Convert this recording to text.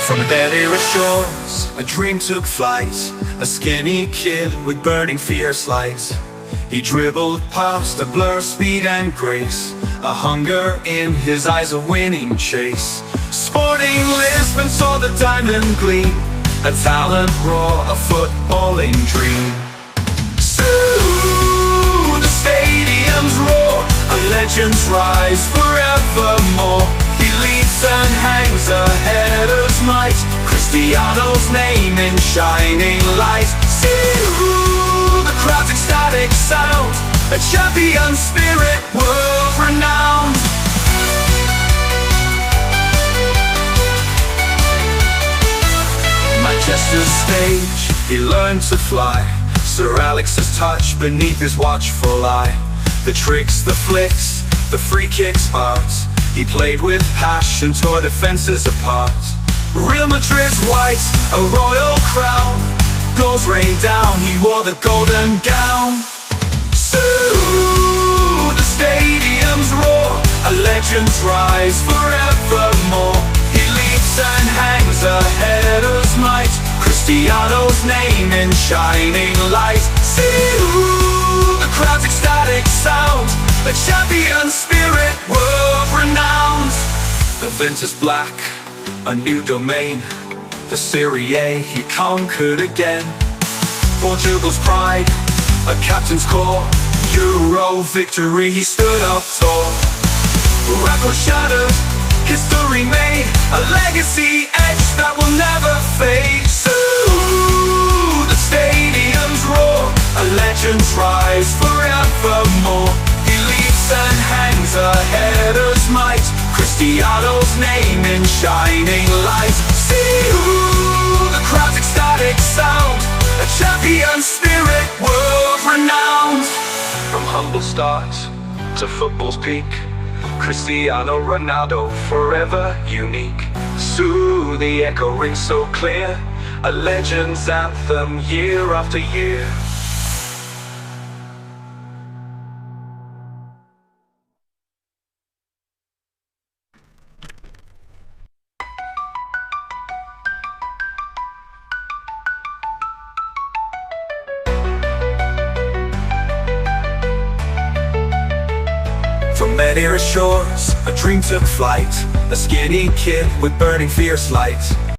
From dead era shores, a dream took flight. A skinny kid with burning fierce light. He dribbled past, a blur of speed and grace. A hunger in his eyes, a winning chase. Sporting Lisbon saw the diamond gleam. A talent raw, a footballing dream. Siuuuu, the stadiums roar. A legend's rise forevermore. He leads and hangs a header's might. Cristiano's name in shining light. Siuuuu, the crowd's ecstatic sound. A champion spirit, world renowned. Manchester's stage, he learned to fly. Sir Alex's touch beneath his watchful eye. The tricks, the flicks, the free kicks art. He played with passion, tore defenses apart. Real Madrid's white, a royal crown. Goals rained down, he wore the golden gown. Siuuuu, the stadiums roar. A legend's rise forevermore. He leaps and hangs a header's might. Cristiano's name in shining light. Siuuuu, the crowd's ecstatic sound. The champion spirit, world renowned. The vintage black, a new domain. The Serie A he conquered again. Portugal's pride, a captain's core. Euro victory, he stood up tall. Record shattered, history made. A legacy edge that will never fade. Siuuuu, the stadiums roar. A legend's rise forevermore. He leaps and hangs a header's might. Cristiano's name in shining light. Siuuuu, the crowd's ecstatic sound. A champion spirit, world renowned. From humble start to football's peak, Cristiano Ronaldo forever unique. Siuuuu, the echo rings so clear. A legend's anthem year after year. From many shores, a dream took flight. A skinny kid with burning fierce light.